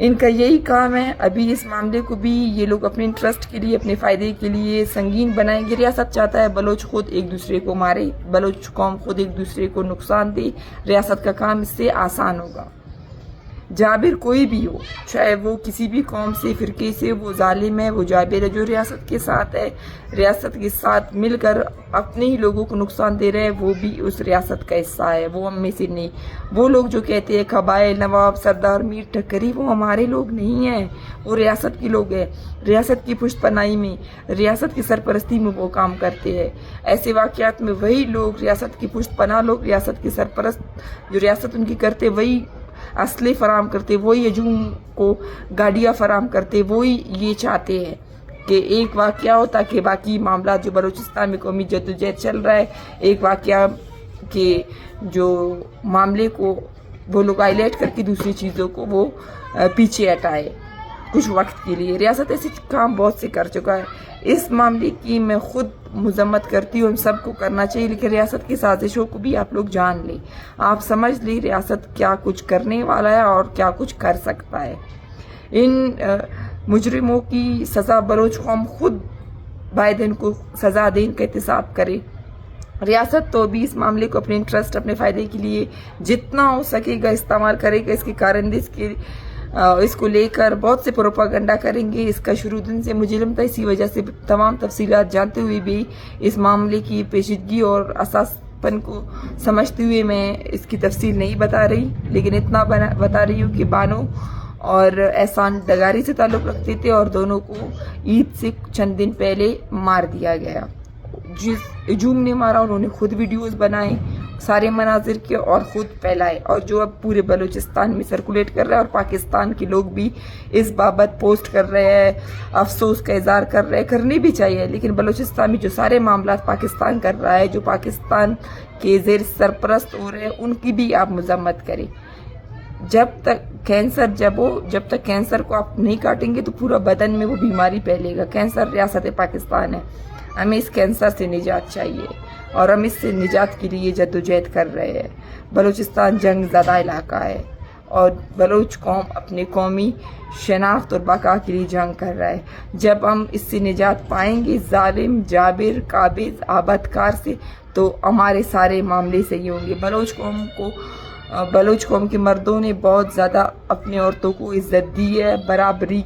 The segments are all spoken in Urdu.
ان کا یہی کام ہے. ابھی اس معاملے کو بھی یہ لوگ اپنے انٹرسٹ کے لیے، اپنے فائدے کے لیے سنگین بنائیں گے. ریاست چاہتا ہے بلوچ خود ایک دوسرے کو مارے، بلوچ قوم خود ایک دوسرے کو نقصان دے. ریاست کا کام اس سے آسان ہوگا. جابر کوئی بھی ہو، چاہے وہ کسی بھی قوم سے، فرقے سے، وہ ظالم ہے، وہ جابر ہے جو ریاست کے ساتھ ہے، ریاست کے ساتھ مل کر اپنے ہی لوگوں کو نقصان دے رہے ہیں. وہ بھی اس ریاست کا حصہ ہے، وہ ہم میں سے نہیں. وہ لوگ جو کہتے ہیں قبائل، نواب، سردار، میر ٹکری، وہ ہمارے لوگ نہیں ہیں، وہ ریاست کے لوگ ہیں. ریاست کی پشت پناہی میں، ریاست کی سرپرستی میں وہ کام کرتے ہیں. ایسے واقعات میں وہی لوگ، ریاست کی پشت پناہ لوگ، ریاست کی سرپرست جو ریاست ان کی کرتے، وہی اسلحے فراہم کرتے، وہی ہجوم کو گاڑیاں فراہم کرتے. وہی یہ چاہتے ہیں کہ ایک واقعہ ہو تاکہ باقی معاملات جو بلوچستان میں قومی جدوجہد چل رہا ہے، ایک واقعہ کے جو معاملے کو وہ لوگ ہائی لائٹ کر کے دوسری چیزوں کو وہ پیچھے ہٹائے کچھ وقت کے لیے. ریاست ایسے کام بہت سے کر چکا ہے. اس معاملے کی میں خود مذمت کرتی ہوں، ہم سب کو کرنا چاہیے، لیکن ریاست کی سازشوں کو بھی آپ لوگ جان لیں، آپ سمجھ لیں ریاست کیا کچھ کرنے والا ہے اور کیا کچھ کر سکتا ہے. ان مجرموں کی سزا بلوچ قوم خود بائیڈن کو سزا دے، ان کا احتساب کرے. ریاست تو بھی اس معاملے کو اپنے انٹرسٹ، اپنے فائدے کے لیے جتنا ہو سکے گا استعمال کرے گا. اس کے کارندے اس کو لے کر بہت سے پروپاگنڈا کریں گے. اس کا شروع دن سے مجرم تھا، اسی وجہ سے تمام تفصیلات جانتے ہوئے بھی اس معاملے کی پیچیدگی اور اساس پن کو سمجھتے ہوئے میں اس کی تفصیل نہیں بتا رہی، لیکن اتنا بتا رہی ہوں کہ بانو اور احسان ڈگاری سے تعلق رکھتے تھے اور دونوں کو عید سے چند دن پہلے مار دیا گیا. جس ہجوم نے مارا انہوں نے خود ویڈیوز بنائے سارے مناظر کے اور خود پھیلائے، اور جو اب پورے بلوچستان میں سرکولیٹ کر رہا ہے، اور پاکستان کے لوگ بھی اس بابت پوسٹ کر رہے ہیں، افسوس کا اظہار کر رہے ہیں. کرنی بھی چاہیے، لیکن بلوچستان میں جو سارے معاملات پاکستان کر رہا ہے، جو پاکستان کے زیر سرپرست ہو رہے ہیں، ان کی بھی آپ مذمت کریں. جب تک کینسر کو آپ نہیں کاٹیں گے تو پورا بدن میں وہ بیماری پھیلے گا. کینسر ریاست پاکستان ہے، ہمیں اس کینسر سے نجات چاہیے اور ہم اس سے نجات کے لیے جدوجہد کر رہے ہیں. بلوچستان جنگ زدہ علاقہ ہے اور بلوچ قوم اپنے قومی شناخت اور بقا کے لیے جنگ کر رہا ہے. جب ہم اس سے نجات پائیں گے ظالم، جابر، قابض، آبادکار سے، تو ہمارے سارے معاملے صحیح ہوں گے. بلوچ قوم کے مردوں نے بہت زیادہ اپنے عورتوں کو عزت دی ہے، برابری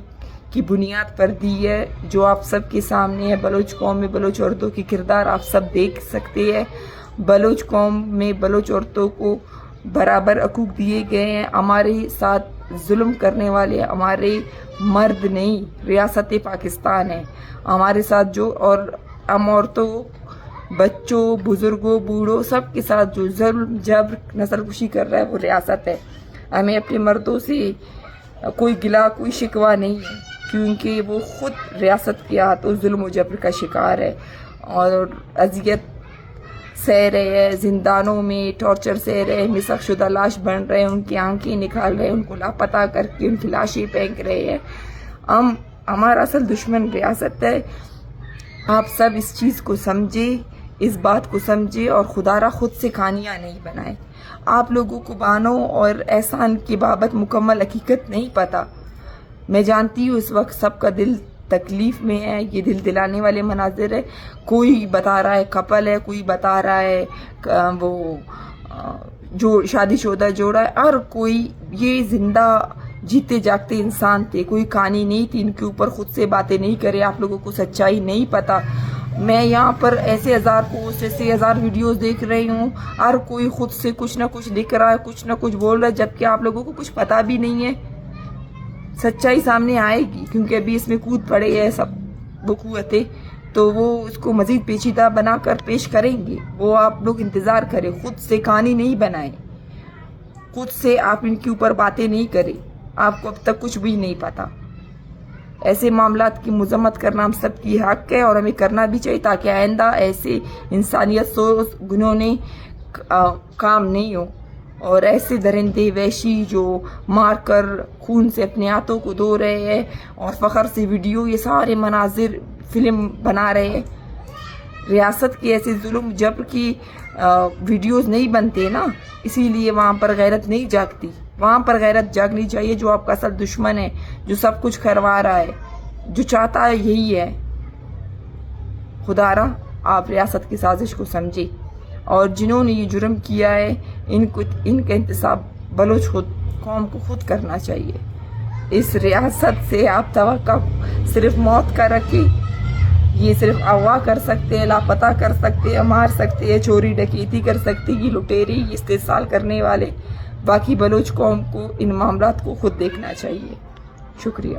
کی بنیاد پر دی ہے، جو آپ سب کے سامنے ہے. بلوچ قوم میں بلوچ عورتوں کی کردار آپ سب دیکھ سکتے ہیں. بلوچ قوم میں بلوچ عورتوں کو برابر حقوق دیے گئے ہیں. ہمارے ساتھ ظلم کرنے والے ہمارے مرد نہیں، ریاست پاکستان ہے ہمارے ساتھ جو، اور ہم عورتوں، بچوں، بزرگوں، بوڑھوں سب کے ساتھ جو ظلم، جبر، نسل کشی کر رہا ہے وہ ریاست ہے. ہمیں اپنے مردوں سے کوئی گلا، کوئی شکوہ نہیں ہے، کیونکہ وہ خود ریاست کے ہاتھوں ظلم و جبر کا شکار ہے اور اذیت سہ رہے ہیں. زندانوں میں ٹارچر سہ رہے ہیں، مسخ شدہ لاش بن رہے ہیں، ان کی آنکھیں نکال رہے ہیں، ان کو لاپتہ کر کے ان کی لاشیں پھینک رہے ہیں. ہمارا اصل دشمن ریاست ہے. آپ سب اس چیز کو سمجھے، اس بات کو سمجھے اور خدا را خود سے کہانیاں نہیں بنائیں. آپ لوگوں کو بانو اور احسان کی بابت مکمل حقیقت نہیں پتہ. میں جانتی ہوں اس وقت سب کا دل تکلیف میں ہے، یہ دل دلانے والے مناظر ہے. کوئی بتا رہا ہے کپل ہے، کوئی بتا رہا ہے وہ جو شادی شدہ جوڑا ہے، اور کوئی یہ زندہ جیتے جاگتے انسان تھے. کوئی کہانی نہیں تھی، ان کے اوپر خود سے باتیں نہیں کرے. آپ لوگوں کو سچائی نہیں پتہ. میں یہاں پر ایسے ہزار پوسٹ، ایسے ہزار ویڈیوز دیکھ رہی ہوں، ہر کوئی خود سے کچھ نہ کچھ لکھ رہا ہے، کچھ نہ کچھ بول رہا ہے، جبکہ آپ لوگوں کو کچھ پتہ بھی نہیں ہے. سچائی سامنے آئے گی، کیونکہ ابھی اس میں کود پڑے ہیں سب وہ قوتیں، تو وہ اس کو مزید پیچیدہ بنا کر پیش کریں گے. وہ آپ لوگ انتظار کریں. خود سے کہانی نہیں بنائیں، خود سے آپ ان کے اوپر باتیں نہیں کریں. آپ کو اب تک کچھ بھی نہیں پتا. ایسے معاملات کی مذمت کرنا ہم سب کی حق ہے اور ہمیں کرنا بھی چاہیے، تاکہ آئندہ ایسے انسانیت سوز گنہوں کام نہیں ہو، اور ایسے درندے وحشی جو مار کر خون سے اپنے ہاتھوں کو دھو رہے ہیں اور فخر سے ویڈیو، یہ سارے مناظر فلم بنا رہے ہیں. ریاست کی ایسے ظلم جبر کی ویڈیوز نہیں بنتے نا، اسی لیے وہاں پر غیرت نہیں جاگتی. وہاں پر غیرت جاگنی چاہیے. جو آپ کا اصل دشمن ہے، جو سب کچھ کروا رہا ہے، جو چاہتا ہے یہی ہے. خدا را آپ ریاست کی سازش کو سمجھے، اور جنہوں نے یہ جرم کیا ہے ان کا انتصاب بلوچ قوم کو خود کرنا چاہیے. اس ریاست سے آپ توقع صرف موت کا رکھیں. یہ صرف اغوا کر سکتے ہیں، لاپتہ کر سکتے ہیں، مار سکتے ہیں، چوری ڈکیتی کر سکتے ہیں، یہ لٹیرے، یہ استحصال کرنے والے. باقی بلوچ قوم کو ان معاملات کو خود دیکھنا چاہیے. شکریہ.